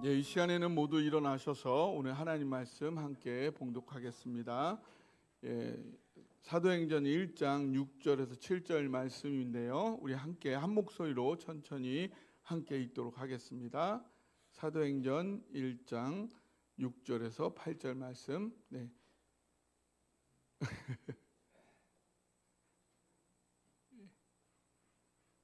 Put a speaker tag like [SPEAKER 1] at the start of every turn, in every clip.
[SPEAKER 1] 예, 이 시간에는 모두 일어나셔서 오늘 하나님 말씀 함께 봉독하겠습니다. 예, 사도행전 1장 6절에서 7절 말씀인데요. 우리 함께 한 목소리로 천천히 함께 읽도록 하겠습니다. 사도행전 1장 6절에서 8절 말씀. 네.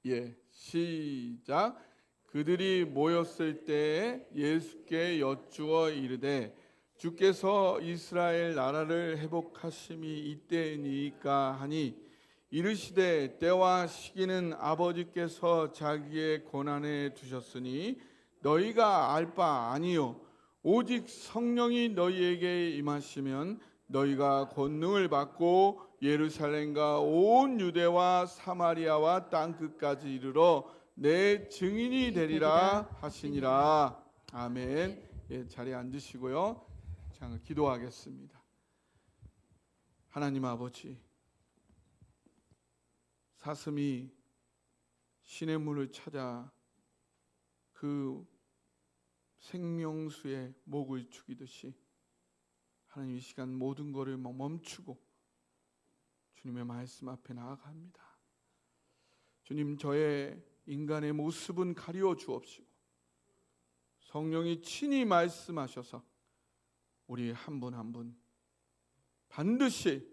[SPEAKER 1] 예, 시작. 그들이 모였을 때에 예수께 여쭈어 이르되 주께서 이스라엘 나라를 회복하심이 이때니까 하니 이르시되 때와 시기는 아버지께서 자기의 권한에 두셨으니 너희가 알 바 아니요 오직 성령이 너희에게 임하시면 너희가 권능을 받고 예루살렘과 온 유대와 사마리아와 땅끝까지 이르러 내 증인이 되리라 하시니라. 아멘. 예, 자리에 앉으시고요. 자, 기도하겠습니다. 하나님 아버지, 사슴이 신의 문을 찾아 그 생명수의 목을 죽이듯이 하나님 이 시간 모든 것을 멈추고 주님의 말씀 앞에 나아갑니다. 주님, 저의 인간의 모습은 가리워 주옵시고 성령이 친히 말씀하셔서 우리 한 분 한 분 반드시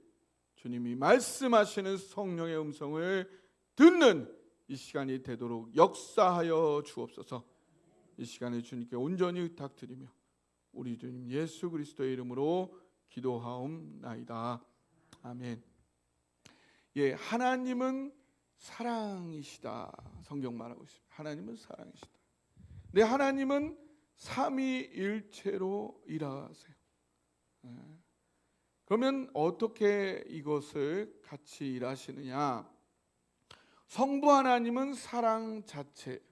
[SPEAKER 1] 주님이 말씀하시는 성령의 음성을 듣는 이 시간이 되도록 역사하여 주옵소서. 이 시간에 주님께 온전히 부탁드리며 우리 주님 예수 그리스도의 이름으로 기도하옵나이다. 아멘. 예, 하나님은 사랑이시다. 성경 말하고 있습니다. 하나님은 사랑이시다. 네, 하나님은 삼위일체로 일하세요. 그러면 어떻게 이것을 같이 일하시느냐? 성부 하나님은 사랑 자체.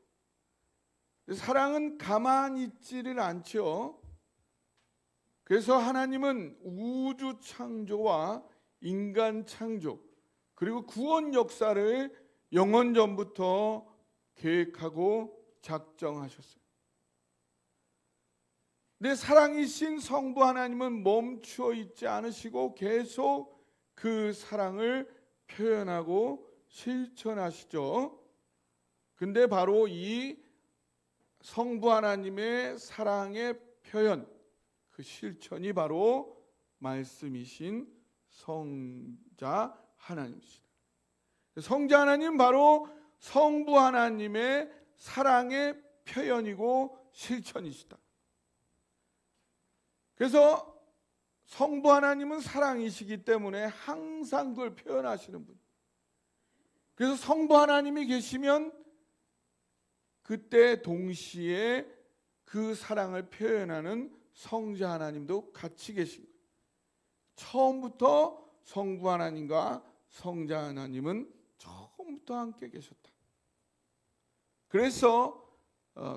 [SPEAKER 1] 사랑은 가만히 있지를 않죠. 그래서 하나님은 우주 창조와 인간 창조 그리고 구원 역사를 영원 전부터 계획하고 작정하셨어요. 내 사랑이신 성부 하나님은 멈추어 있지 않으시고 계속 그 사랑을 표현하고 실천하시죠. 근데 바로 이 성부 하나님의 사랑의 표현, 그 실천이 바로 말씀이신 성자 하나님이시다. 성자 하나님 바로 성부 하나님의 사랑의 표현이고 실천이시다. 그래서 성부 하나님은 사랑이시기 때문에 항상 그걸 표현하시는 분. 그래서 성부 하나님이 계시면 그때 동시에 그 사랑을 표현하는 성자 하나님도 같이 계신 거예요. 처음부터 성부 하나님과 성자 하나님은 처음부터 함께 계셨다. 그래서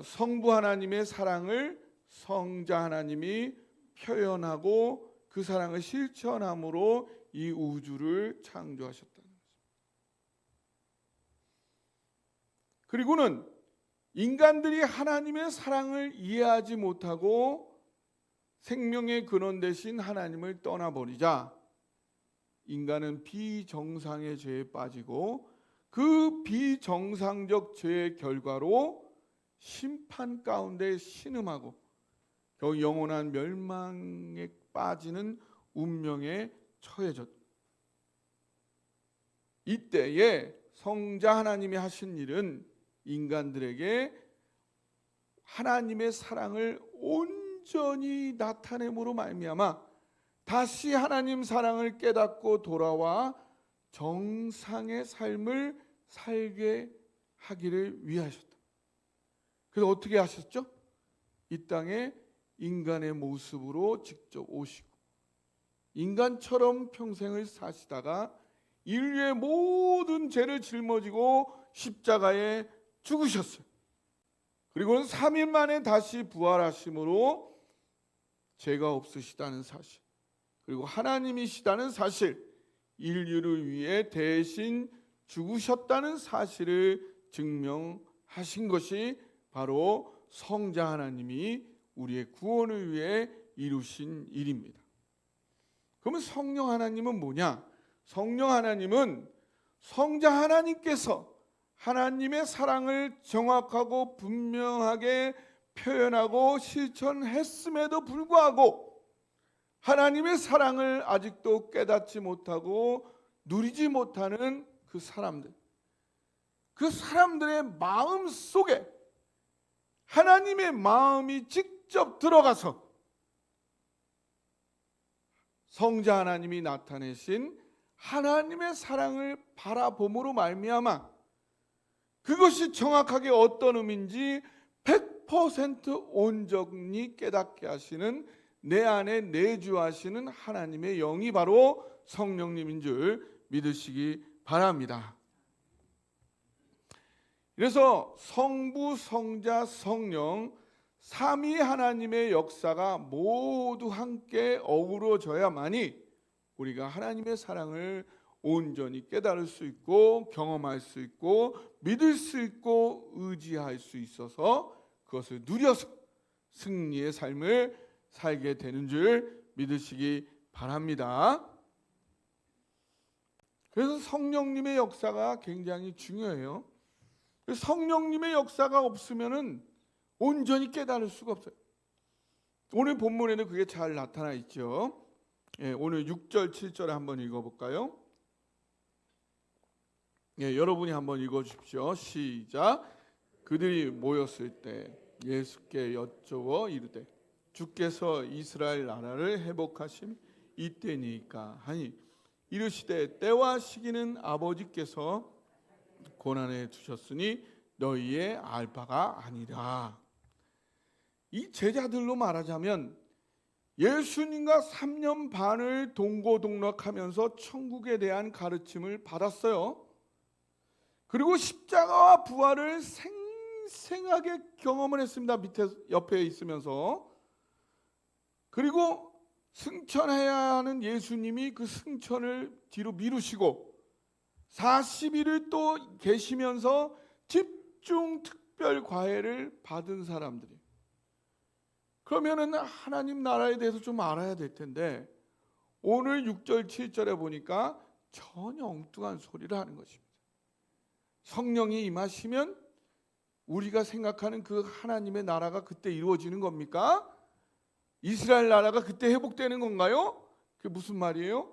[SPEAKER 1] 성부 하나님의 사랑을 성자 하나님이 표현하고 그 사랑을 실천함으로 이 우주를 창조하셨다는 것입니다. 그리고는 인간들이 하나님의 사랑을 이해하지 못하고 생명의 근원 되신 하나님을 떠나버리자 인간은 비정상의 죄에 빠지고 그 비정상적 죄의 결과로 심판 가운데 신음하고 겨우 영원한 멸망에 빠지는 운명에 처해졌다. 이때에 성자 하나님이 하신 일은 인간들에게 하나님의 사랑을 온전히 나타냄으로 말미암아 다시 하나님 사랑을 깨닫고 돌아와 정상의 삶을 살게 하기를 위하셨다. 그래서 어떻게 하셨죠? 이 땅에 인간의 모습으로 직접 오시고 인간처럼 평생을 사시다가 인류의 모든 죄를 짊어지고 십자가에 죽으셨어요. 그리고는 3일 만에 다시 부활하심으로 죄가 없으시다는 사실, 그리고 하나님이시다는 사실, 인류를 위해 대신 죽으셨다는 사실을 증명하신 것이 바로 성자 하나님이 우리의 구원을 위해 이루신 일입니다. 그러면 성령 하나님은 뭐냐? 성령 하나님은 성자 하나님께서 하나님의 사랑을 정확하고 분명하게 표현하고 실천했음에도 불구하고 하나님의 사랑을 아직도 깨닫지 못하고 누리지 못하는 그 사람들의 마음 속에 하나님의 마음이 직접 들어가서 성자 하나님이 나타내신 하나님의 사랑을 바라봄으로 말미암아 그것이 정확하게 어떤 의미인지 100% 온전히 깨닫게 하시는 내 안에 내주하시는 하나님의 영이 바로 성령님인 줄 믿으시기 바랍니다. 그래서 성부, 성자, 성령 삼위 하나님의 역사가 모두 함께 어우러져야만이 우리가 하나님의 사랑을 온전히 깨달을 수 있고 경험할 수 있고 믿을 수 있고 의지할 수 있어서 그것을 누려서 승리의 삶을 살게 되는 줄 믿으시기 바랍니다. 그래서 성령님의 역사가 굉장히 중요해요. 성령님의 역사가 없으면은 온전히 깨달을 수가 없어요. 오늘 본문에는 그게 잘 나타나 있죠. 오늘 6절 7절에 한번 읽어볼까요? 여러분이 한번 읽어주십시오. 시작. 그들이 모였을 때 예수께 여쭈어 이르되 주께서 이스라엘 나라를 회복하심 이때니까 하니 이르시되 때와 시기는 아버지께서 고난에 두셨으니 너희의 알 바가 아니라. 이 제자들로 말하자면 예수님과 3년 반을 동고동락하면서 천국에 대한 가르침을 받았어요. 그리고 십자가와 부활을 생생하게 경험을 했습니다. 밑에 옆에 있으면서. 그리고 승천해야 하는 예수님이 그 승천을 뒤로 미루시고 40일을 또 계시면서 집중 특별 과외를 받은 사람들이. 그러면은 하나님 나라에 대해서 좀 알아야 될 텐데 오늘 6절 7절에 보니까 전혀 엉뚱한 소리를 하는 것입니다. 성령이 임하시면 우리가 생각하는 그 하나님의 나라가 그때 이루어지는 겁니까? 이스라엘 나라가 그때 회복되는 건가요? 그게 무슨 말이에요?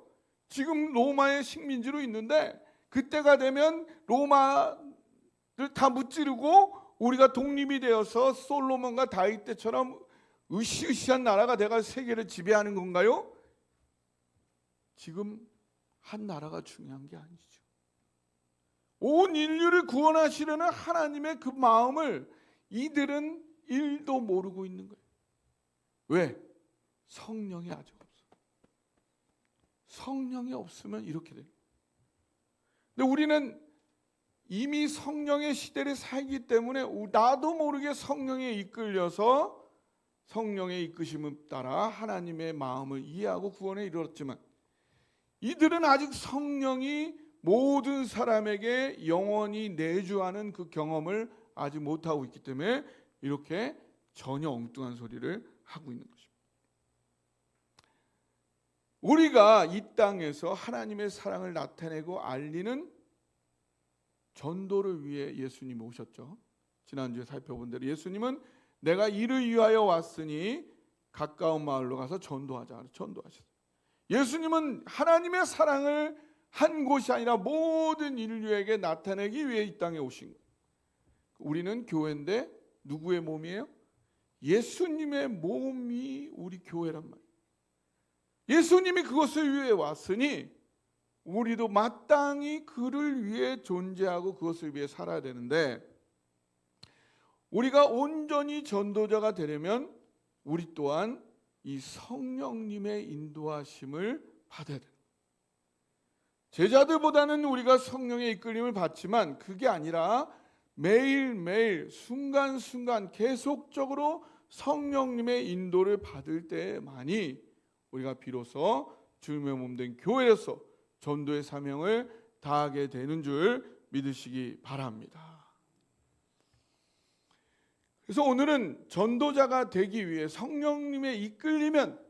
[SPEAKER 1] 지금 로마의 식민지로 있는데 그때가 되면 로마를 다 무찌르고 우리가 독립이 되어서 솔로몬과 다윗 때처럼 으시으시한 나라가 돼가 세계를 지배하는 건가요? 지금 한 나라가 중요한 게 아니죠. 온 인류를 구원하시려는 하나님의 그 마음을 이들은 1도 모르고 있는 거예요. 왜? 성령이 아직 없어. 성령이 없으면 이렇게 돼요. 근데 우리는 이미 성령의 시대를 살기 때문에 나도 모르게 성령에 이끌려서 성령의 이끄심을 따라 하나님의 마음을 이해하고 구원에 이르렀지만 이들은 아직 성령이 모든 사람에게 영원히 내주하는 그 경험을 아직 못하고 있기 때문에 이렇게 전혀 엉뚱한 소리를 하고 있는 것입니다. 우리가 이 땅에서 하나님의 사랑을 나타내고 알리는 전도를 위해 예수님이 오셨죠. 지난주에 살펴본 대로 예수님은 내가 이를 위하여 왔으니 가까운 마을로 가서 전도하자. 전도하셨어요. 예수님은 하나님의 사랑을 한 곳이 아니라 모든 인류에게 나타내기 위해 이 땅에 오신 거예요. 우리는 교회인데 누구의 몸이에요? 예수님의 몸이 우리 교회란 말이에요. 예수님이 그것을 위해 왔으니 우리도 마땅히 그를 위해 존재하고 그것을 위해 살아야 되는데 우리가 온전히 전도자가 되려면 우리 또한 이 성령님의 인도하심을 받아야 돼요. 제자들보다는 우리가 성령의 이끌림을 받지만 그게 아니라 매일매일 순간순간 계속적으로 성령님의 인도를 받을 때만이 우리가 비로소 주님의 몸된 교회에서 전도의 사명을 다하게 되는 줄 믿으시기 바랍니다. 그래서 오늘은 전도자가 되기 위해 성령님의 이끌리면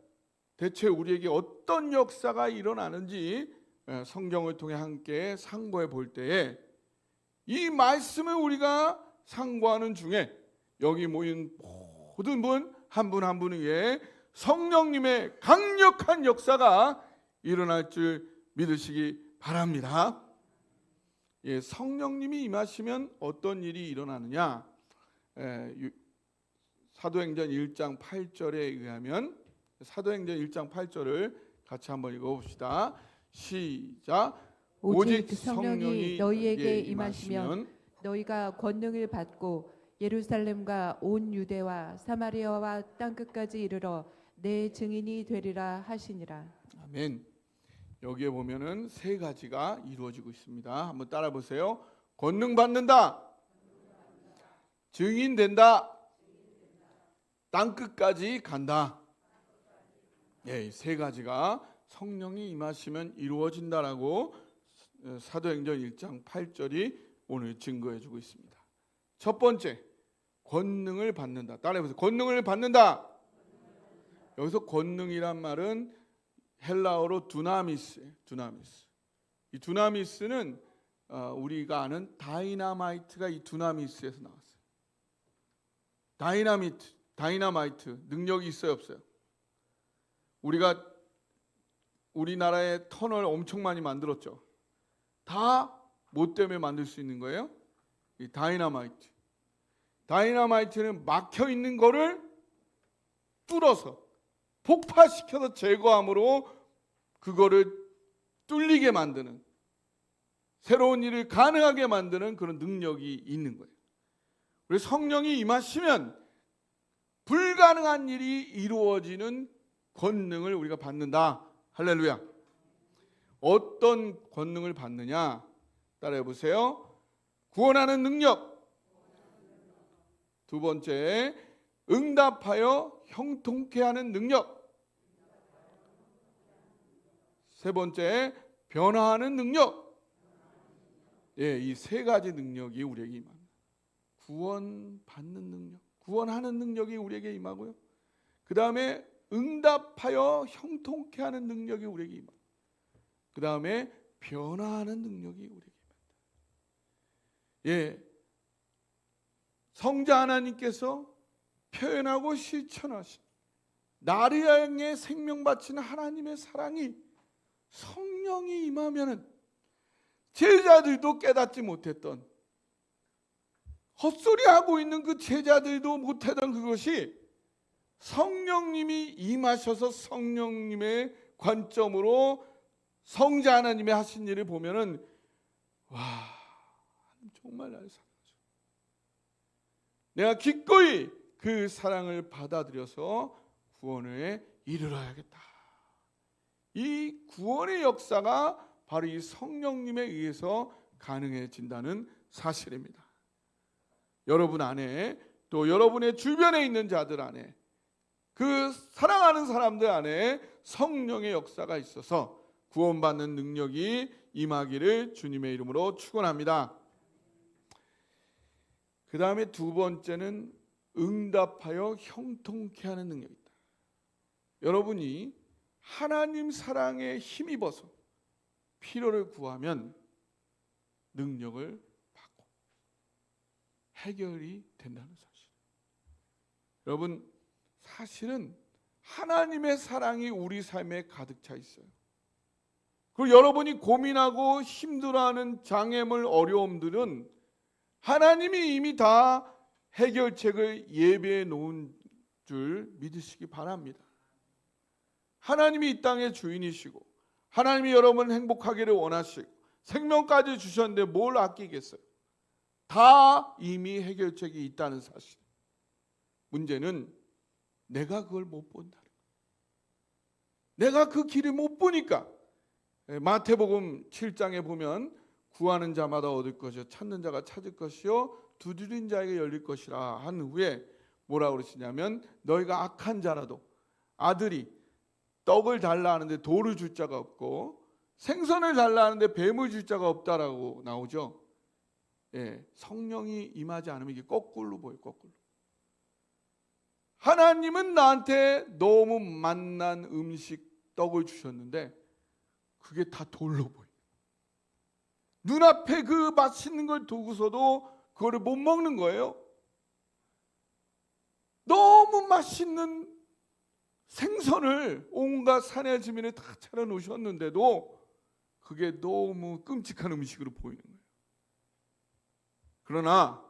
[SPEAKER 1] 대체 우리에게 어떤 역사가 일어나는지 성경을 통해 함께 상고해 볼 때에 이 말씀을 우리가 상고하는 중에 여기 모인 모든 분 한 분 한 분 위에 성령님의 강력한 역사가 일어날 줄 믿으시기 바랍니다. 예, 성령님이 임하시면 어떤 일이 일어나느냐? 사도행전 1장 8절에 의하면 사도행전 1장 8절을 같이 한번 읽어봅시다. 시작.
[SPEAKER 2] 오직 성령이 너희에게 임하시면 너희가 권능을 받고 예루살렘과 온 유대와 사마리아와 땅끝까지 이르러 내 증인이 되리라 하시니라.
[SPEAKER 1] 아멘. 여기에 보면은 세 가지가 이루어지고 있습니다. 한번 따라 보세요. 권능 받는다, 증인된다, 땅끝까지 간다. 예, 세 가지가 성령이 임하시면 이루어진다라고 사도행전 1장 8절이 오늘 증거해 주고 있습니다. 첫 번째, 권능을 받는다. 따라해 보세요. 권능을 받는다. 여기서 권능이란 말은 헬라어로 두나미스예요. 두나미스. 이 두나미스는 우리가 아는 다이나마이트가 이 두나미스에서 나왔어요. 다이나마이트 능력이 있어요, 없어요? 우리나라에 터널 엄청 많이 만들었죠. 다 뭐 때문에 만들 수 있는 거예요? 이 다이나마이트. 다이나마이트는 막혀 있는 거를 뚫어서 폭파시켜서 제거함으로 그거를 뚫리게 만드는, 새로운 일을 가능하게 만드는 그런 능력이 있는 거예요. 그래서 성령이 임하시면 불가능한 일이 이루어지는 권능을 우리가 받는다. 할렐루야. 어떤 권능을 받느냐? 따라해 보세요. 구원하는 능력. 두 번째, 응답하여 형통케 하는 능력. 세 번째, 변화하는 능력. 예, 이 세 가지 능력이 우리에게 임합니다. 구원받는 능력, 구원하는 능력이 우리에게 임하고요. 그 다음에 응답하여 형통케 하는 능력이 우리에게 임합니다. 그 다음에 변화하는 능력이 우리에게 임합니다. 예, 성자 하나님께서 표현하고 실천하신 나를 향해 생명 바치는 하나님의 사랑이 성령이 임하면은 제자들도 깨닫지 못했던, 헛소리하고 있는 그 제자들도 못하던 그것이 성령님이 임하셔서 성령님의 관점으로 성자 하나님이 하신 일을 보면은 와, 정말 나를 사랑하죠. 내가 기꺼이 그 사랑을 받아들여서 구원에 이르러야겠다. 이 구원의 역사가 바로 이 성령님에 의해서 가능해진다는 사실입니다. 여러분 안에, 또 여러분의 주변에 있는 자들 안에, 그 사랑하는 사람들 안에 성령의 역사가 있어서 구원받는 능력이 임하기를 주님의 이름으로 축원합니다. 그 다음에 두 번째는 응답하여 형통케 하는 능력이다. 여러분이 하나님 사랑에 힘입어서 필요를 구하면 능력을 받고 해결이 된다는 사실. 여러분, 사실은 하나님의 사랑이 우리 삶에 가득 차 있어요. 그리고 여러분이 고민하고 힘들어하는 장애물, 어려움들은 하나님이 이미 다 해결책을 예비해 놓은 줄 믿으시기 바랍니다. 하나님이 이 땅의 주인이시고 하나님이 여러분 행복하기를 원하시고 생명까지 주셨는데 뭘 아끼겠어요? 다 이미 해결책이 있다는 사실. 문제는 내가 그걸 못 본다는 거예요. 내가 그 길을 못 보니까. 마태복음 7장에 보면 구하는 자마다 얻을 것이요 찾는 자가 찾을 것이요 두드린 자에게 열릴 것이라 한 후에 뭐라고 그러시냐면, 너희가 악한 자라도 아들이 떡을 달라 하는데 돌을 줄 자가 없고 생선을 달라 하는데 뱀을 줄 자가 없다라고 나오죠. 예, 성령이 임하지 않으면 이게 거꾸로 보여요. 거꾸로. 하나님은 나한테 너무 맛난 음식, 떡을 주셨는데 그게 다 돌로 보여. 눈앞에 그 맛있는 걸 두고서도 그거를 못 먹는 거예요. 너무 맛있는 생선을 온갖 산에 지면에 다 차려 놓으셨는데도 그게 너무 끔찍한 음식으로 보이는 거예요. 그러나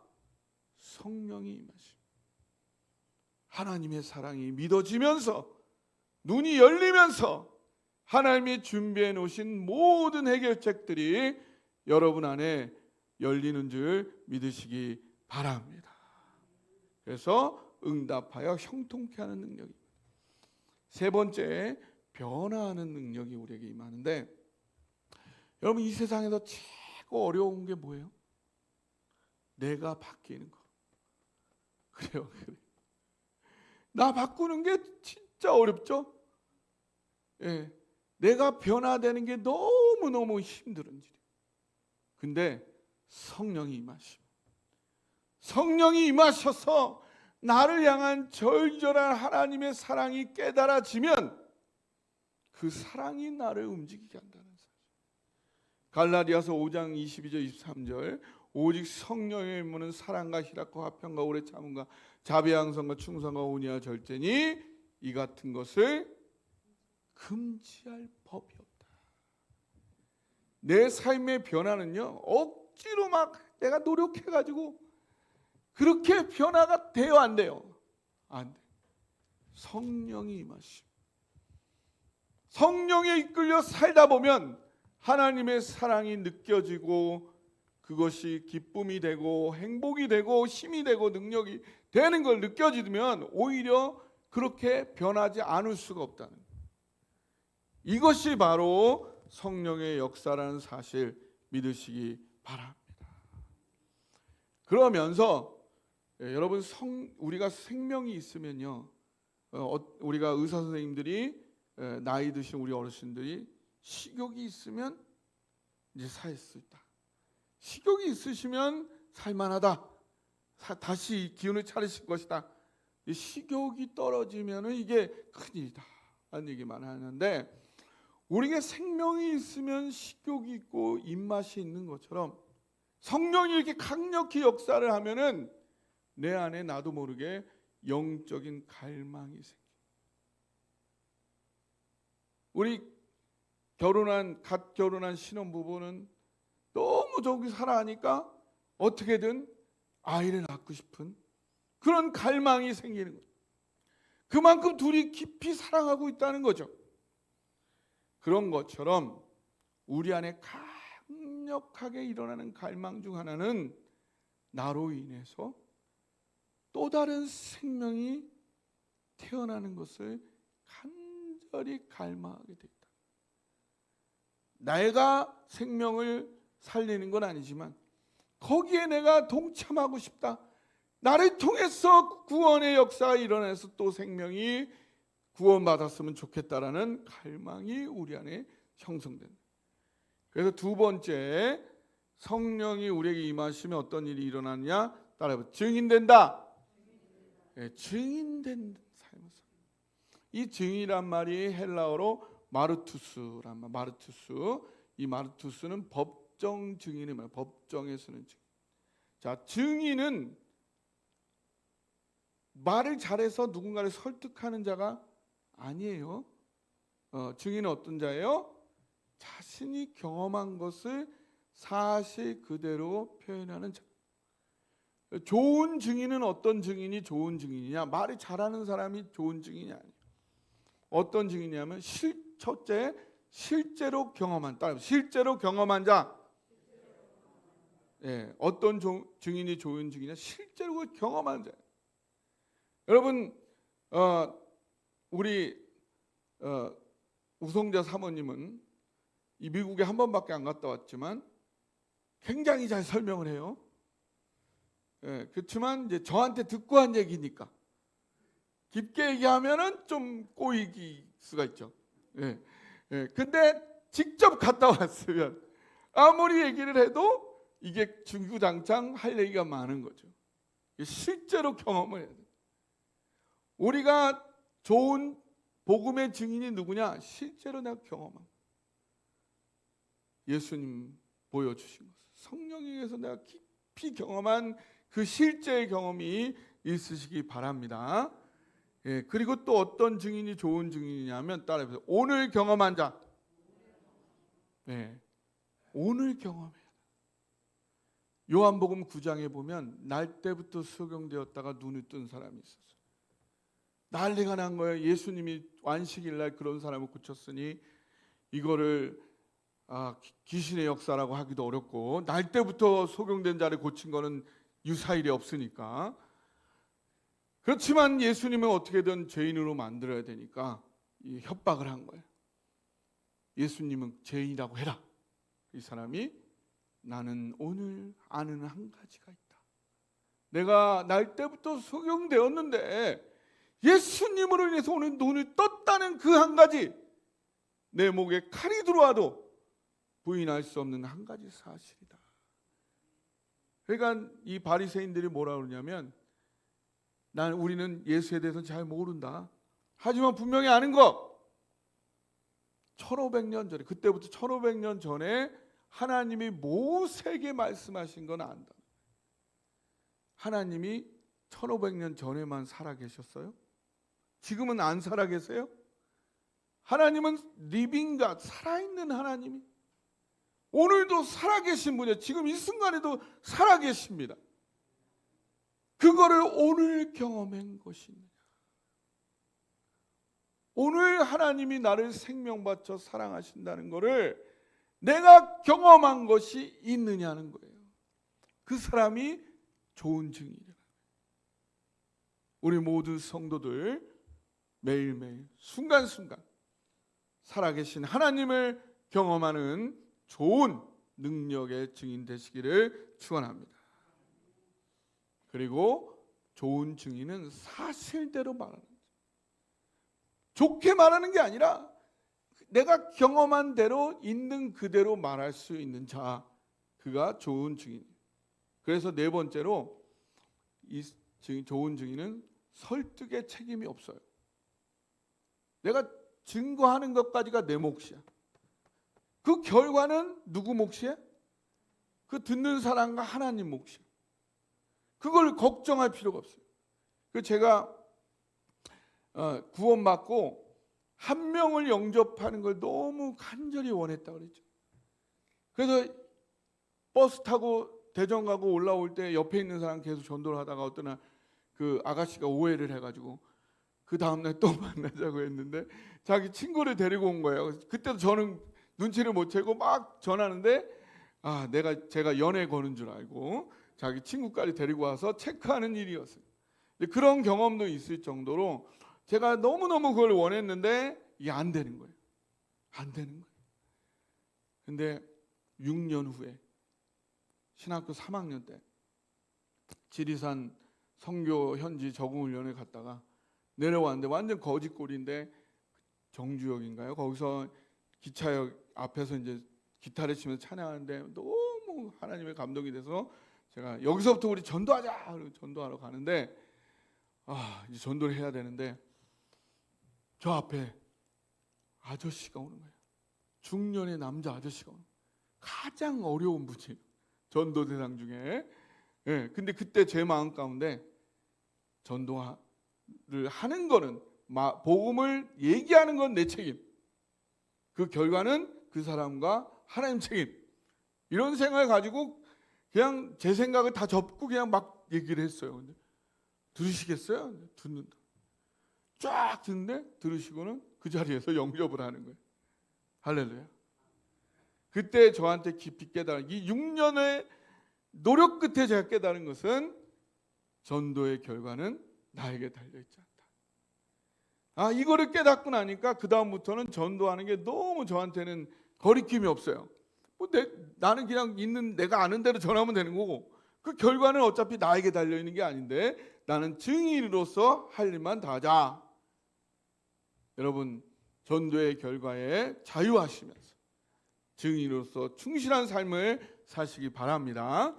[SPEAKER 1] 성령이 임하시고 하나님의 사랑이 믿어지면서 눈이 열리면서 하나님이 준비해 놓으신 모든 해결책들이 여러분 안에 열리는 줄 믿으시기 바랍니다. 그래서 응답하여 형통케 하는 능력입니다. 세 번째, 변화하는 능력이 우리에게 임하는데, 여러분 이 세상에서 최고 어려운 게 뭐예요? 내가 바뀌는 거. 그래요. 나 바꾸는 게 진짜 어렵죠? 예, 내가 변화되는 게 너무너무 힘든 일이에요. 근데 성령이 임하시고, 성령이 임하셔서 나를 향한 절절한 하나님의 사랑이 깨달아지면 그 사랑이 나를 움직이게 한다는 사실. 갈라디아서 5장 22절 23절 오직 성령의 임무는 사랑과 희락과 화평과 오래 참음과 자비 양선과 충성과 온유와 절제니 이 같은 것을 금지할 법이 없다. 내 삶의 변화는요, 억지로 막 내가 노력해가지고 그렇게 변화가 돼요, 안 돼요? 안 돼. 성령이 임하시고 성령에 이끌려 살다 보면 하나님의 사랑이 느껴지고 그것이 기쁨이 되고 행복이 되고 힘이 되고 능력이 되는 걸 느껴지면 오히려 그렇게 변하지 않을 수가 없다는 거예요. 이것이 바로 성령의 역사라는 사실 믿으시기 바랍니다. 그러면서 여러분 우리가 생명이 있으면요, 우리가 의사 선생님들이 나이 드신 우리 어르신들이 식욕이 있으면 이제 살 수 있다. 식욕이 있으시면 살만하다. 다시 기운을 차리실 것이다. 식욕이 떨어지면은 이게 큰일이다 라는 얘기만 하는데, 우리가 생명이 있으면 식욕이 있고 입맛이 있는 것처럼 성령이 이렇게 강력히 역사를 하면은 내 안에 나도 모르게 영적인 갈망이 생겨. 우리 갓 결혼한 신혼부부는 너무 저기 살아가니까 어떻게든 아이를 낳고 싶은 그런 갈망이 생기는 거예요. 그만큼 둘이 깊이 사랑하고 있다는 거죠. 그런 것처럼 우리 안에 강력하게 일어나는 갈망 중 하나는 나로 인해서 또 다른 생명이 태어나는 것을 간절히 갈망하게 되다. 내가 생명을 살리는 건 아니지만 거기에 내가 동참하고 싶다. 나를 통해서 구원의 역사가 일어나서 또 생명이 구원받았으면 좋겠다라는 갈망이 우리 안에 형성된다. 그래서 두 번째, 성령이 우리에게 임하시면 어떤 일이 일어나느냐? 따라해봐. 증인된다. 네, 증인된 삶에서. 이 증이란 말이 헬라어로 마르투스란 말. 마르투스. 이 마르투스는 법정 증인의 말. 법정에 쓰는 증인. 자, 증인은 말을 잘해서 누군가를 설득하는 자가 아니에요. 증인은 어떤 자예요? 자신이 경험한 것을 사실 그대로 표현하는 자. 좋은 증인은 어떤 증인이 좋은 증인이냐? 말이 잘하는 사람이 좋은 증인이 아니에요. 어떤 증인이냐면 첫째, 실제로 경험한, 실제로 경험한 자. 예, 어떤 증인이 좋은 증인이냐? 실제로 경험한 자. 여러분, 우리 우성자 사모님은 이 미국에 한 번밖에 안 갔다 왔지만 굉장히 잘 설명을 해요. 예, 그렇지만 이제 저한테 듣고 한 얘기니까 깊게 얘기하면은 좀 꼬이기 수가 있죠. 예, 예. 근데 직접 갔다 왔으면 아무리 얘기를 해도 이게 중구장창 할 얘기가 많은 거죠. 실제로 경험을 해야 돼. 우리가 좋은 복음의 증인이 누구냐? 실제로 내가 경험한 예수님 보여주신 것, 성령에 의해서 내가 깊이 경험한 그 실제의 경험이 있으시기 바랍니다. 예, 그리고 또 어떤 증인이 좋은 증인이냐면 따라해보세요. 오늘 경험한 자. 네, 오늘 경험해야 돼. 요한복음 9장에 보면 날 때부터 소경되었다가 눈이 뜬 사람이 있었어요. 난리가 난 거예요. 예수님이 안식일날 그런 사람을 고쳤으니 이거를 귀신의 역사라고 하기도 어렵고, 날 때부터 소경된 자를 고친 거는 유사일이 없으니까. 그렇지만 예수님은 어떻게든 죄인으로 만들어야 되니까 이 협박을 한 거예요. 예수님은 죄인이라고 해라. 이 사람이 나는 오늘 아는 한 가지가 있다. 내가 날 때부터 소경되었는데 예수님으로 인해서 오늘 눈을 떴다는 그 한 가지, 내 목에 칼이 들어와도 부인할 수 없는 한 가지 사실이다. 그러니까 이 바리새인들이 뭐라 그러냐면, 우리는 예수에 대해서 잘 모른다. 하지만 분명히 아는 거, 1500년 전에, 그때부터 1500년 전에 하나님이 모세에게 말씀하신 건 안다. 하나님이 1500년 전에만 살아계셨어요? 지금은 안 살아계세요? 하나님은 리빙 갓, 살아있는 하나님이 오늘도 살아계신 분이에요. 지금 이 순간에도 살아계십니다. 그거를 오늘 경험한 것이냐? 오늘 하나님이 나를 생명 바쳐 사랑하신다는 것을 내가 경험한 것이 있느냐는 거예요. 그 사람이 좋은 증인이라. 우리 모든 성도들 매일매일 순간순간 살아계신 하나님을 경험하는 좋은 능력의 증인 되시기를 축원합니다. 그리고 좋은 증인은 사실대로 말하는 거죠. 좋게 말하는 게 아니라 내가 경험한 대로 있는 그대로 말할 수 있는 자, 그가 좋은 증인. 그래서 네 번째로 이 좋은 증인은 설득의 책임이 없어요. 내가 증거하는 것까지가 내 몫이야. 그 결과는 누구 몫이야? 그 듣는 사람과 하나님 몫이야. 그걸 걱정할 필요가 없어요. 그 제가 구원받고 한 명을 영접하는 걸 너무 간절히 원했다고 그랬죠. 그래서 버스 타고 대전 가고 올라올 때 옆에 있는 사람 계속 전도를 하다가 어떤 날 그 아가씨가 오해를 해가지고 그 다음날 또 만나자고 했는데 자기 친구를 데리고 온 거예요. 그때도 저는 눈치를 못 채고 막 전하는데 제가 연애 거는 줄 알고 자기 친구까지 데리고 와서 체크하는 일이었어요. 근데 그런 경험도 있을 정도로 제가 너무너무 그걸 원했는데 이게 안 되는 거예요. 안 되는 거예요. 근데 6년 후에 신학교 3학년 때 지리산 선교 현지 적응훈련을 갔다가 내려왔는데 완전 거지꼴인데 정주역인가요? 거기서 기차역 앞에서 이제 기타를 치면서 찬양하는데 너무 하나님의 감동이 돼서 제가 여기서부터 우리 전도하자. 전도하러 가는데 이제 전도를 해야 되는데 저 앞에 아저씨가 오는 거예요. 중년의 남자 아저씨가 오는 거예요. 가장 어려운 분이에요. 전도 대상 중에. 예, 근데 그때 제 마음 가운데 전도를 하는 거는 복음을 얘기하는 건 내 책임. 그 결과는 그 사람과 하나님 책임. 이런 생각을 가지고 그냥 제 생각을 다 접고 그냥 막 얘기를 했어요. 근데 들으시겠어요? 듣는다. 쫙 듣는데 들으시고는 그 자리에서 영접을 하는 거예요. 할렐루야. 그때 저한테 깊이 깨달은 이 6년의 노력 끝에 제가 깨달은 것은 전도의 결과는 나에게 달려있지 않다. 이거를 깨닫고 나니까 그 다음부터는 전도하는 게 너무 저한테는 거리낌이 없어요. 나는 그냥 있는 내가 아는 대로 전하면 되는 거고 그 결과는 어차피 나에게 달려있는 게 아닌데 나는 증인으로서 할 일만 다 하자. 여러분 전도의 결과에 자유하시면서 증인으로서 충실한 삶을 사시기 바랍니다.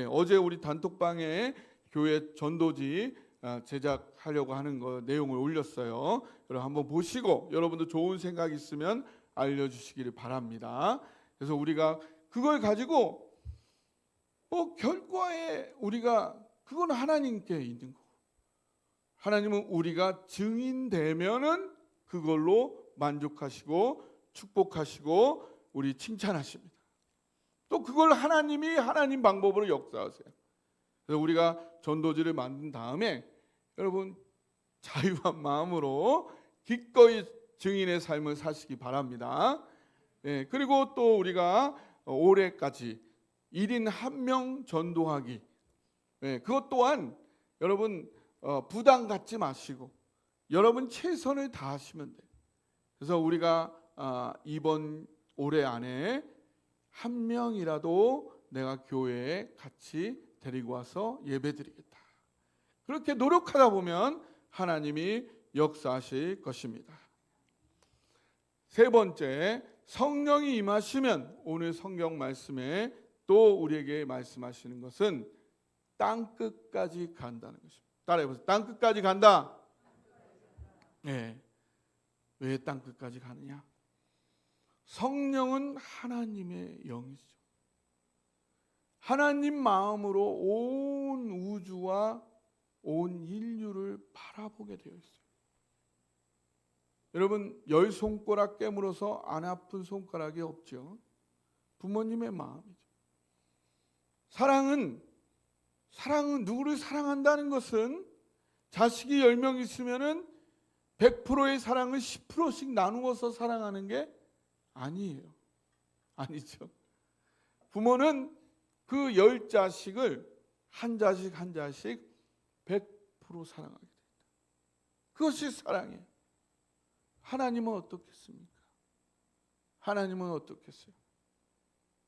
[SPEAKER 1] 어제 우리 단톡방에 교회 전도지 제작하려고 하는 거 내용을 올렸어요. 여러분 한번 보시고 여러분도 좋은 생각 있으면 알려주시기를 바랍니다. 그래서 우리가 그걸 가지고 결과에 우리가 그건 하나님께 있는 거고, 하나님은 우리가 증인되면은 그걸로 만족하시고 축복하시고 우리 칭찬하십니다. 또 그걸 하나님이 하나님 방법으로 역사하세요. 그래서 우리가 전도지를 만든 다음에 여러분 자유한 마음으로 기꺼이 증인의 삶을 사시기 바랍니다. 그리고 또 우리가 올해까지 1인 1명 전도하기, 그것 또한 여러분 부담 갖지 마시고 여러분 최선을 다하시면 돼요. 그래서 우리가 이번 올해 안에 한 명이라도 내가 교회에 같이 데리고 와서 예배드리겠다, 그렇게 노력하다 보면 하나님이 역사하실 것입니다. 세 번째, 성령이 임하시면 오늘 성경 말씀에 또 우리에게 말씀하시는 것은 땅 끝까지 간다는 것입니다. 따라해보세요. 땅 끝까지 간다. 왜 땅 끝까지 가느냐? 성령은 하나님의 영이죠. 하나님 마음으로 온 우주와 온 인류를 바라보게 되어 있어요. 여러분 10손가락 깨물어서 안 아픈 손가락이 없죠. 부모님의 마음이죠. 사랑은 누구를 사랑한다는 것은 자식이 10명 있으면은 100%의 사랑을 10%씩 나누어서 사랑하는 게 아니에요. 아니죠. 부모는 그 10자식을 한 자식 한 자식 100% 사랑하게 됩니다. 그것이 사랑이에요. 하나님은 어떻겠습니까? 하나님은 어떻겠어요?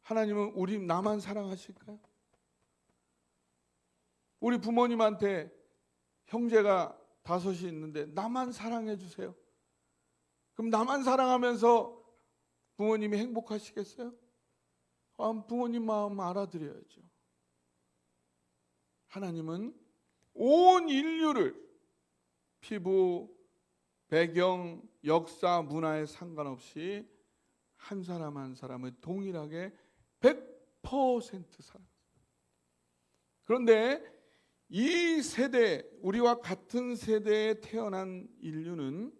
[SPEAKER 1] 하나님은 우리 나만 사랑하실까요? 우리 부모님한테 형제가 5이 있는데 나만 사랑해 주세요. 그럼 나만 사랑하면서 부모님이 행복하시겠어요? 부모님 마음 알아드려야죠. 하나님은 온 인류를 피부, 배경, 역사, 문화에 상관없이 한 사람 한 사람을 동일하게 100% 사랑합니다. 그런데 이 세대, 우리와 같은 세대에 태어난 인류는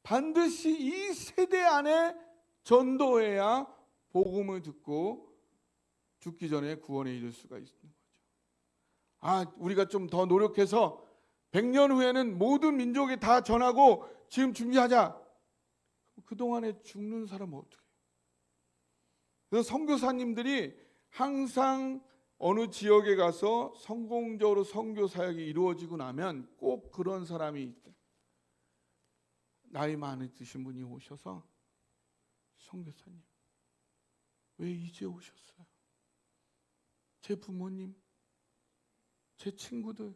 [SPEAKER 1] 반드시 이 세대 안에 전도해야 복음을 듣고 죽기 전에 구원에 이를 수가 있는 거죠. 우리가 좀 더 노력해서 100년 후에는 모든 민족에 다 전하고 지금 준비하자. 그동안에 죽는 사람은 어떻게 해요? 그래서 선교사님들이 항상 어느 지역에 가서 성공적으로 선교 사역이 이루어지고 나면 꼭 그런 사람이 있대. 나이 많으신 분이 오셔서 선교사님, 왜 이제 오셨어요? 제 부모님, 제 친구들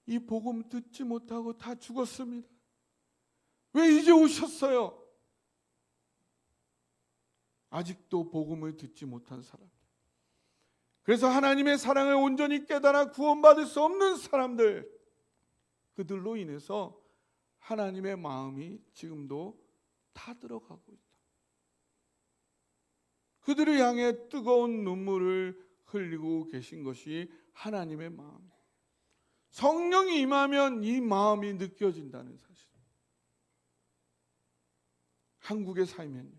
[SPEAKER 1] 이 복음 듣지 못하고 다 죽었습니다. 왜 이제 오셨어요? 아직도 복음을 듣지 못한 사람. 그래서 하나님의 사랑을 온전히 깨달아 구원받을 수 없는 사람들, 그들로 인해서 하나님의 마음이 지금도 타들어가고 있다. 그들을 향해 뜨거운 눈물을 흘리고 계신 것이 하나님의 마음이에요. 성령이 임하면 이 마음이 느껴진다는 사실. 한국에 살면요,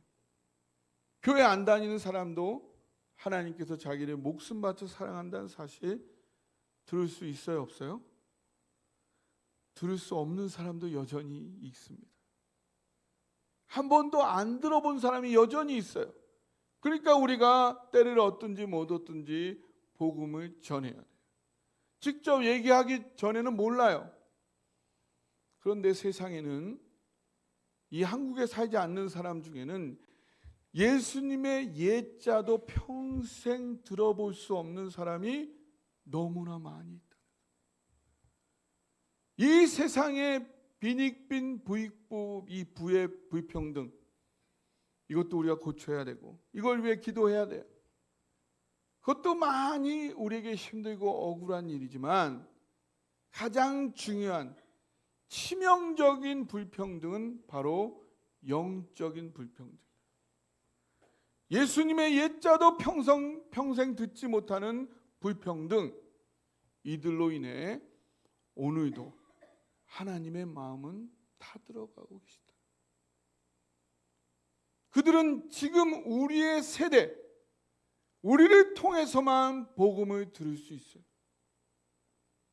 [SPEAKER 1] 교회 안 다니는 사람도 하나님께서 자기를 목숨 바쳐 사랑한다는 사실 들을 수 있어요, 없어요? 들을 수 없는 사람도 여전히 있습니다. 한 번도 안 들어본 사람이 여전히 있어요. 그러니까 우리가 때를 얻든지 못 얻든지 복음을 전해야 돼요. 직접 얘기하기 전에는 몰라요. 그런데 세상에는 이 한국에 살지 않는 사람 중에는 예수님의 예자도 평생 들어볼 수 없는 사람이 너무나 많이 있다. 이 세상의 빈익빈 부익부, 이 부의 불평등, 이것도 우리가 고쳐야 되고 이걸 위해 기도해야 돼요. 그것도 많이 우리에게 힘들고 억울한 일이지만 가장 중요한 치명적인 불평등은 바로 영적인 불평등. 예수님의 옛자도 평생 듣지 못하는 불평등, 이들로 인해 오늘도 하나님의 마음은 다 들어가고 계시다. 그들은 지금 우리의 세대, 우리를 통해서만 복음을 들을 수 있어요.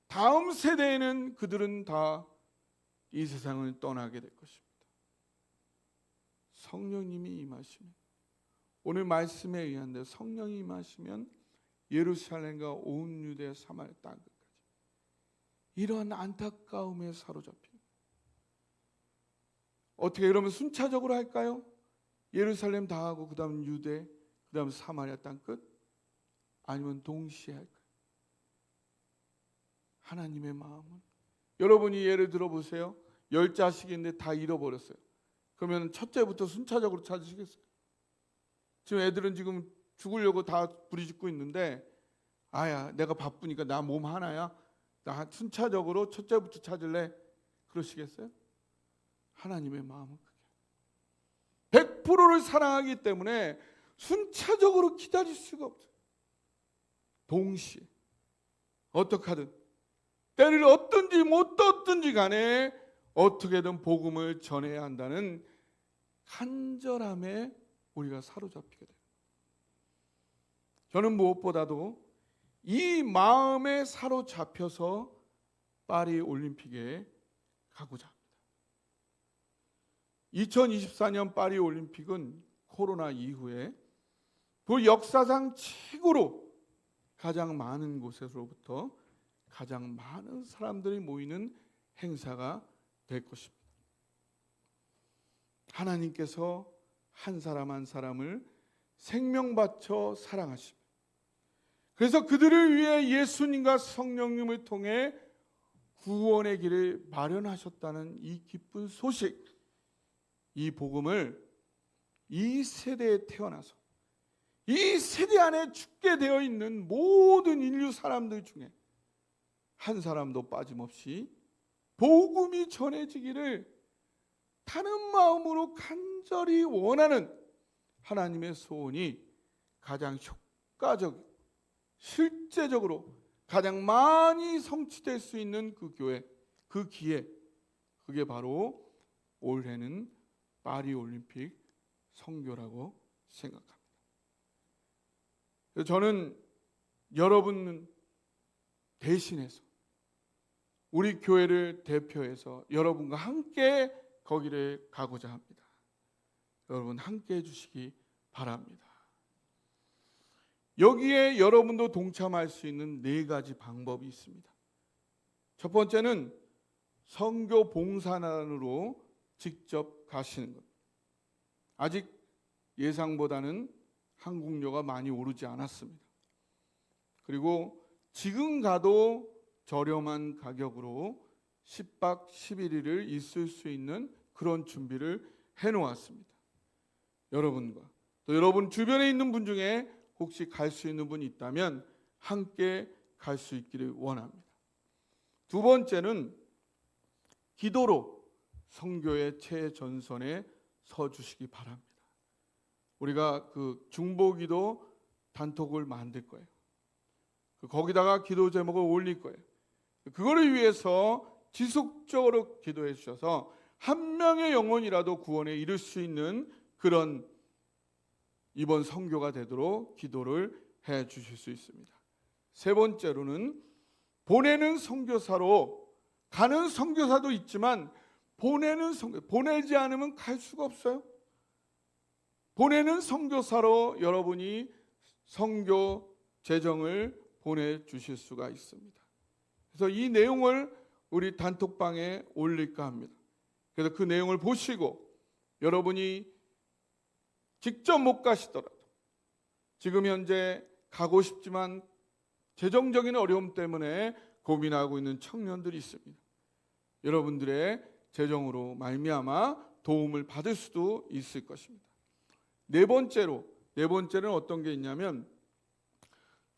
[SPEAKER 1] 다음 세대에는 그들은 다 이 세상을 떠나게 될 것입니다. 성령님이 임하시면, 오늘 말씀에 의한 대로 성령이 임하시면 예루살렘과 온 유대 사마리아 땅 끝까지 이러한 안타까움에 사로잡힙니다. 어떻게 그러면 순차적으로 할까요? 예루살렘 다 하고 그 다음 유대, 그 다음 사마리아 땅 끝? 아니면 동시에 할까요? 하나님의 마음은, 여러분이 예를 들어 보세요. 10자식인데 다 잃어버렸어요. 그러면 첫째부터 순차적으로 찾으시겠어요? 지금 애들은 지금 죽으려고 다 부리짓고 있는데, 아야 내가 바쁘니까 나 몸 하나야, 나 순차적으로 첫째부터 찾을래, 그러시겠어요? 하나님의 마음은 그게 100%를 사랑하기 때문에 순차적으로 기다릴 수가 없어요. 동시에 어떻게 하든, 때를 얻든지 못 얻든지 간에 어떻게든 복음을 전해야 한다는 간절함에 우리가 사로잡히게 돼요. 저는 무엇보다도 이 마음에 사로잡혀서 파리 올림픽에 가고자 합니다. 2024년 파리 올림픽은 코로나 이후에 그 역사상 최고로 가장 많은 곳에서부터 가장 많은 사람들이 모이는 행사가 될 것입니다. 하나님께서 한 사람 한 사람을 생명 바쳐 사랑하십니다. 그래서 그들을 위해 예수님과 성령님을 통해 구원의 길을 마련하셨다는 이 기쁜 소식, 이 복음을 이 세대에 태어나서 이 세대 안에 죽게 되어 있는 모든 인류 사람들 중에 한 사람도 빠짐없이 복음이 전해지기를 타는 마음으로 간절히 원하는 하나님의 소원이 가장 효과적, 실제적으로 가장 많이 성취될 수 있는 그 교회, 그 기회, 그게 바로 올해는 파리 올림픽 선교라고 생각합니다. 그래서 저는 여러분 대신해서, 우리 교회를 대표해서 여러분과 함께 거기를 가고자 합니다. 여러분 함께 해주시기 바랍니다. 여기에 여러분도 동참할 수 있는 4가지 방법이 있습니다. 첫 번째는 선교 봉사단으로 직접 가시는 것. 아직 예상보다는 항공료가 많이 오르지 않았습니다. 그리고 지금 가도 저렴한 가격으로 10박 11일을 있을 수 있는 그런 준비를 해놓았습니다. 여러분과 또 여러분 주변에 있는 분 중에 혹시 갈 수 있는 분이 있다면 함께 갈 수 있기를 원합니다. 두 번째는 기도로 선교의 최전선에 서 주시기 바랍니다. 우리가 그 중보기도 단톡을 만들 거예요. 거기다가 기도 제목을 올릴 거예요. 그거를 위해서 지속적으로 기도해 주셔서 한 명의 영혼이라도 구원에 이를 수 있는 그런 이번 선교가 되도록 기도를 해 주실 수 있습니다. 세 번째로는 보내는 선교사로, 가는 선교사도 있지만 보내는 선교, 보내지 않으면 갈 수가 없어요. 보내는 선교사로 여러분이 선교 재정을 보내주실 수가 있습니다. 그래서 이 내용을 우리 단톡방에 올릴까 합니다. 그래서 그 내용을 보시고 여러분이 직접 못 가시더라도 지금 현재 가고 싶지만 재정적인 어려움 때문에 고민하고 있는 청년들이 있습니다. 여러분들의 재정으로 말미암아 도움을 받을 수도 있을 것입니다. 네 번째는 어떤 게 있냐면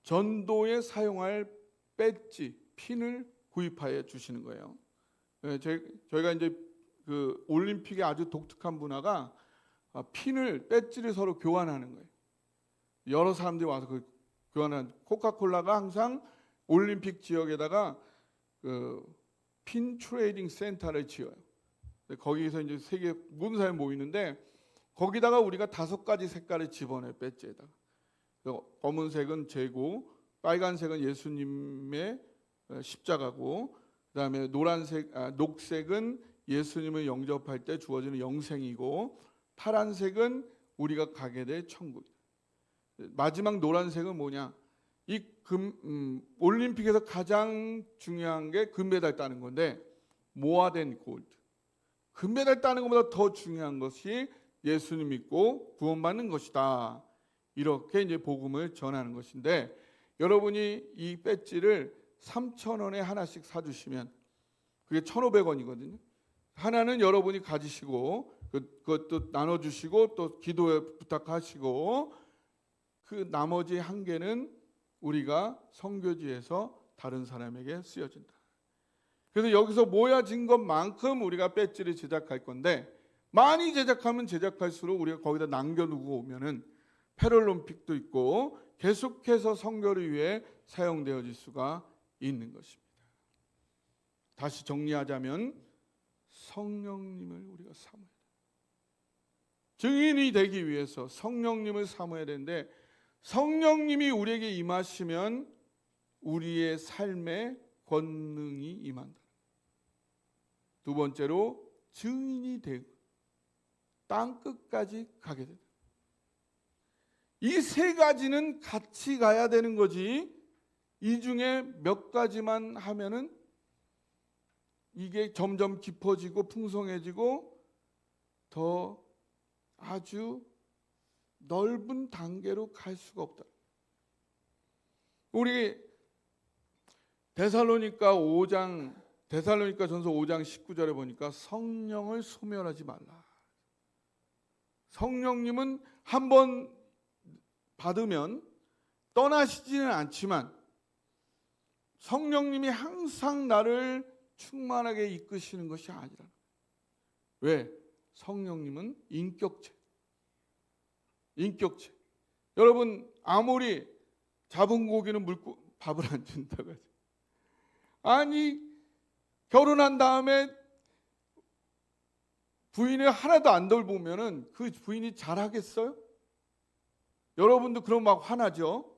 [SPEAKER 1] 전도에 사용할 배지, 핀을 구입하여 주시는 거예요. 저희가 이제 그 올림픽의 아주 독특한 문화가 핀을 배지를 서로 교환하는 거예요. 여러 사람들이 와서 그 교환하는. 코카콜라가 항상 올림픽 지역에다가 그 핀 트레이딩 센터를 지어요. 거기서 이제 세계 모든 사람이 모이는데 거기다가 우리가 5가지 색깔을 집어넣어요. 배지에다가. 검은색은 재고, 빨간색은 예수님의 십자가고, 그다음에 녹색은 예수님을 영접할 때 주어지는 영생이고, 파란색은 우리가 가게 될 천국. 마지막 노란색은 뭐냐? 이 올림픽에서 가장 중요한 게 금메달 따는 건데, 모아된 골드. 금메달 따는 것보다 더 중요한 것이 예수님 믿고 구원받는 것이다. 이렇게 이제 복음을 전하는 것인데, 여러분이 이 배지를 3,000원에 하나씩 사주시면 그게 1,500원이거든요. 하나는 여러분이 가지시고 그것도 나눠주시고 또 기도에 부탁하시고, 그 나머지 한 개는 우리가 선교지에서 다른 사람에게 쓰여진다. 그래서 여기서 모여진 것만큼 우리가 배지를 제작할 건데, 많이 제작하면 제작할수록 우리가 거기다 남겨두고 오면은 패럴림픽도 있고 계속해서 선교를 위해 사용되어질 수가 있는 것입니다. 다시 정리하자면 성령님을 우리가 사모해야 돼요. 증인이 되기 위해서 성령님을 사모해야 되는데, 성령님이 우리에게 임하시면 우리의 삶에 권능이 임한다. 두 번째로 증인이 되고 땅 끝까지 가게 된다. 이 세 가지는 같이 가야 되는 거지, 이 중에 몇 가지만 하면은 이게 점점 깊어지고 풍성해지고 더 아주 넓은 단계로 갈 수가 없다. 우리 데살로니가 전서 5장 19절에 보니까 성령을 소멸하지 말라. 성령님은 한번 받으면 떠나시지는 않지만 성령님이 항상 나를 충만하게 이끄시는 것이 아니라. 왜? 성령님은 인격체. 여러분, 아무리 잡은 고기는 밥을 안 준다고 하죠. 아니, 결혼한 다음에 부인을 하나도 안 돌보면은 그 부인이 잘하겠어요? 여러분도 그럼 막 화나죠?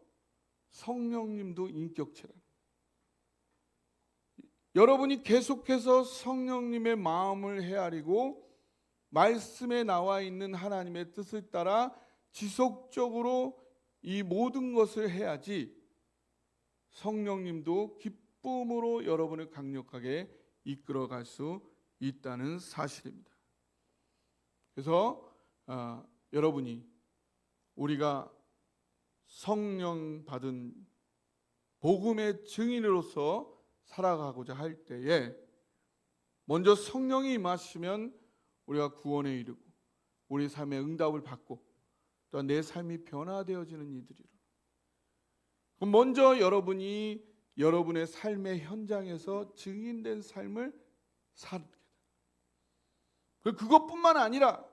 [SPEAKER 1] 성령님도 인격체라. 여러분이 계속해서 성령님의 마음을 헤아리고 말씀에 나와 있는 하나님의 뜻을 따라 지속적으로 이 모든 것을 해야지 성령님도 기쁨으로 여러분을 강력하게 이끌어갈 수 있다는 사실입니다. 그래서 여러분이 우리가 성령 받은 복음의 증인으로서 살아가고자 할 때에 먼저 성령이 임하시면 우리가 구원에 이르고 우리 삶의 응답을 받고 또 내 삶이 변화되어지는 이들이로. 그럼 먼저 여러분이 여러분의 삶의 현장에서 증인된 삶을 살게 돼. 그것뿐만 아니라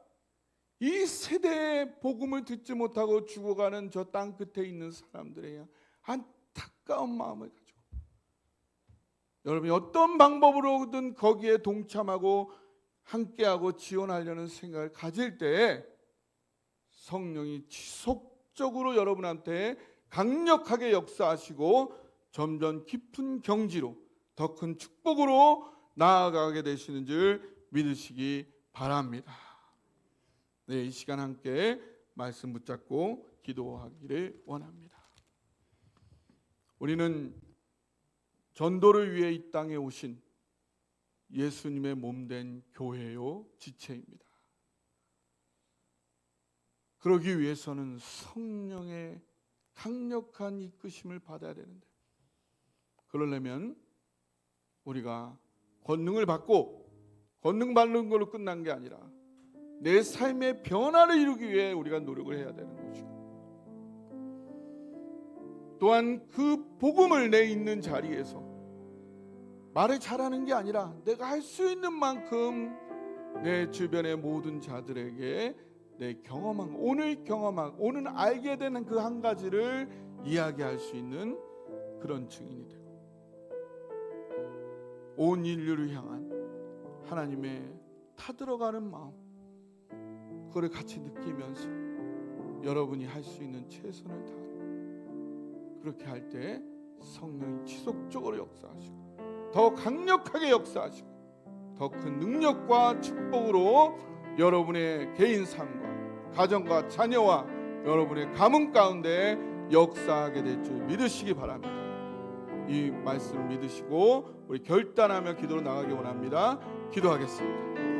[SPEAKER 1] 이 세대의 복음을 듣지 못하고 죽어가는 저 땅 끝에 있는 사람들의 안타까운 마음을 가지고 여러분이 어떤 방법으로든 거기에 동참하고 함께하고 지원하려는 생각을 가질 때에 성령이 지속적으로 여러분한테 강력하게 역사하시고 점점 깊은 경지로 더 큰 축복으로 나아가게 되시는 줄 믿으시기 바랍니다. 네, 이 시간 함께 말씀 붙잡고 기도하기를 원합니다. 우리는 전도를 위해 이 땅에 오신 예수님의 몸된 교회요 지체입니다. 그러기 위해서는 성령의 강력한 이끄심을 받아야 되는데, 그러려면 우리가 권능을 받고 권능 받는 걸로 끝난 게 아니라 내 삶의 변화를 이루기 위해 우리가 노력을 해야 되는 것이고, 또한 그 복음을 내 있는 자리에서 말을 잘하는 게 아니라 내가 할 수 있는 만큼 내 주변의 모든 자들에게 내 경험한, 오늘 알게 되는 그 한 가지를 이야기할 수 있는 그런 증인이 되고, 온 인류를 향한 하나님의 타들어가는 마음, 그걸 같이 느끼면서 여러분이 할 수 있는 최선을 다하는, 그렇게 할 때 성령이 지속적으로 역사하시고 더 강력하게 역사하시고 더 큰 능력과 축복으로 여러분의 개인 삶과 가정과 자녀와 여러분의 가문 가운데 역사하게 될 줄 믿으시기 바랍니다. 이 말씀을 믿으시고 우리 결단하며 기도로 나가기 원합니다. 기도하겠습니다.